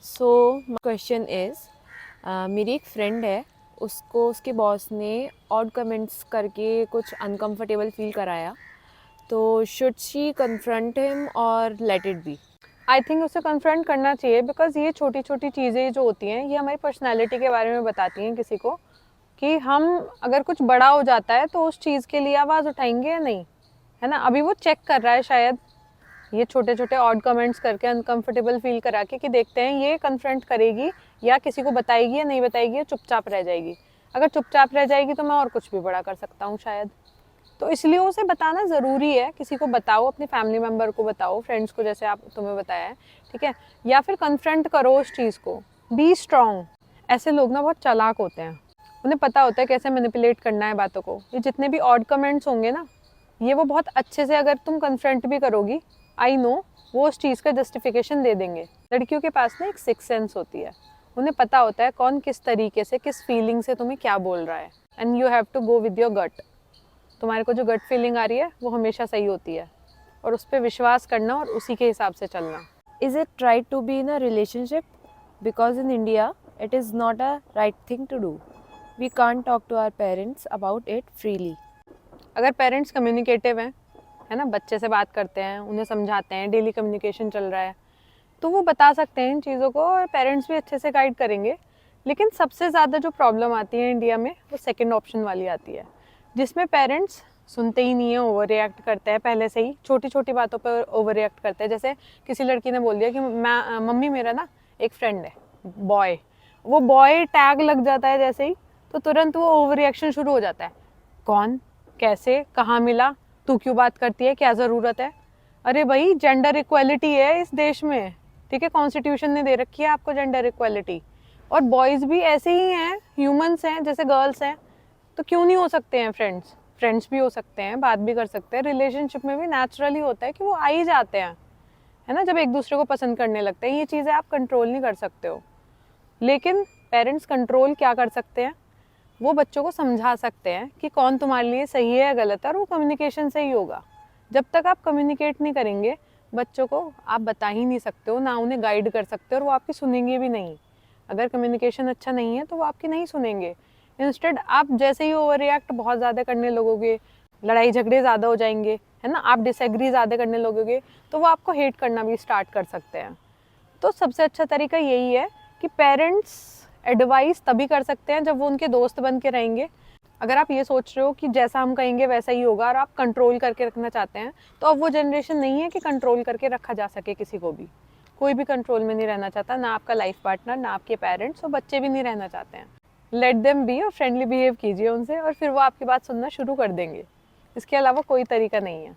So my question is, मेरी एक friend है, उसको उसके बॉस ने ऑड कमेंट्स करके कुछ अनकंफर्टेबल फील कराया, तो शुड शी कन्फ्रंट हिम और let it be? I think उसे कन्फ्रंट करना चाहिए, बिकॉज ये छोटी छोटी चीज़ें जो होती हैं ये हमारी पर्सनैलिटी के बारे में बताती हैं किसी को, कि हम अगर कुछ बड़ा हो जाता है तो उस चीज़ के लिए आवाज़ उठाएंगे या नहीं, है ना। अभी वो चेक कर रहा है शायद ये छोटे छोटे ऑड कमेंट्स करके अनकंफर्टेबल फील करा के, कि देखते हैं ये कन्फ्रंट करेगी या किसी को बताएगी या नहीं बताएगी, या चुपचाप रह जाएगी। अगर चुपचाप रह जाएगी तो मैं और कुछ भी बड़ा कर सकता हूँ शायद। तो इसलिए उसे बताना ज़रूरी है, किसी को बताओ, अपने फैमिली मेम्बर को बताओ, फ्रेंड्स को, जैसे आप तुम्हें बताया है, ठीक है। या फिर कन्फ्रंट करो उस चीज़ को, बी स्ट्रॉन्ग। ऐसे लोग ना बहुत चालाक होते हैं, उन्हें पता होता है कैसे मैनिपुलेट करना है बातों को। ये जितने भी ऑड कमेंट्स होंगे ना, ये वो बहुत अच्छे से, अगर तुम कन्फ्रंट भी करोगी, आई नो वो उस चीज़ का जस्टिफिकेशन दे देंगे। लड़कियों के पास ना एक सिक्स सेंस होती है, उन्हें पता होता है कौन किस तरीके से, किस फीलिंग से तुम्हें क्या बोल रहा है, and you have to go with your gut. तुम्हारे को जो गट फीलिंग आ रही है वो हमेशा सही होती है, और उस पर विश्वास करना और उसी के हिसाब से चलना। Is it right to be in a relationship? Because in India, it is not a right thing to do. We can't talk to our parents about it freely. अगर पेरेंट्स कम्युनिकेटिव हैं, है ना, बच्चे से बात करते हैं, उन्हें समझाते हैं, डेली कम्युनिकेशन चल रहा है, तो वो बता सकते हैं इन चीज़ों को, और पेरेंट्स भी अच्छे से गाइड करेंगे। लेकिन सबसे ज़्यादा जो प्रॉब्लम आती है इंडिया में, वो सेकंड ऑप्शन वाली आती है, जिसमें पेरेंट्स सुनते ही नहीं है, ओवर रिएक्ट करते हैं, पहले से ही छोटी छोटी बातों पर ओवर रिएक्ट करते हैं। जैसे किसी लड़की ने बोल दिया कि मैं मम्मी, मेरा ना एक फ्रेंड है बॉय, वो बॉय टैग लग जाता है जैसे ही, तो तुरंत वो ओवर रिएक्शन शुरू हो जाता है। कौन, कैसे, कहाँ मिला, तू क्यों बात करती है, क्या ज़रूरत है। अरे भाई, जेंडर इक्वालिटी है इस देश में, ठीक है, कॉन्स्टिट्यूशन ने दे रखी है आपको जेंडर इक्वालिटी। और बॉयज़ भी ऐसे ही हैं, ह्यूमंस हैं जैसे गर्ल्स हैं, तो क्यों नहीं हो सकते हैं फ्रेंड्स। फ्रेंड्स भी हो सकते हैं, बात भी कर सकते हैं, रिलेशनशिप में भी नेचुरली होता है कि वो आ ही जाते हैं, है ना, जब एक दूसरे को पसंद करने लगते हैं। ये चीज़ें आप कंट्रोल नहीं कर सकते हो, लेकिन पेरेंट्स कंट्रोल क्या कर सकते हैं, वो बच्चों को समझा सकते हैं कि कौन तुम्हारे लिए सही है या गलत है, और वो कम्युनिकेशन से ही होगा। जब तक आप कम्युनिकेट नहीं करेंगे, बच्चों को आप बता ही नहीं सकते हो, ना उन्हें गाइड कर सकते हो, और वो आपकी सुनेंगे भी नहीं। अगर कम्युनिकेशन अच्छा नहीं है तो वो आपकी नहीं सुनेंगे। इंस्टेड आप जैसे ही ओवर रिएक्ट बहुत ज़्यादा करने लगोगे, लड़ाई झगड़े ज़्यादा हो जाएंगे, है ना, आप डिसएग्री ज़्यादा करने लगोगे, तो वो आपको हेट करना भी स्टार्ट कर सकते हैं। तो सबसे अच्छा तरीका यही है कि पेरेंट्स एडवाइस तभी कर सकते हैं जब वो उनके दोस्त बन के रहेंगे। अगर आप ये सोच रहे हो कि जैसा हम कहेंगे वैसा ही होगा, और आप कंट्रोल करके रखना चाहते हैं, तो अब वो जनरेशन नहीं है कि कंट्रोल करके रखा जा सके किसी को भी। कोई भी कंट्रोल में नहीं रहना चाहता, ना आपका लाइफ पार्टनर, ना आपके पेरेंट्स, और बच्चे भी नहीं रहना चाहते हैं। लेट देम बी, और फ्रेंडली बिहेव कीजिए उनसे, और फिर वो आपकी बात सुनना शुरू कर देंगे। इसके अलावा कोई तरीका नहीं है।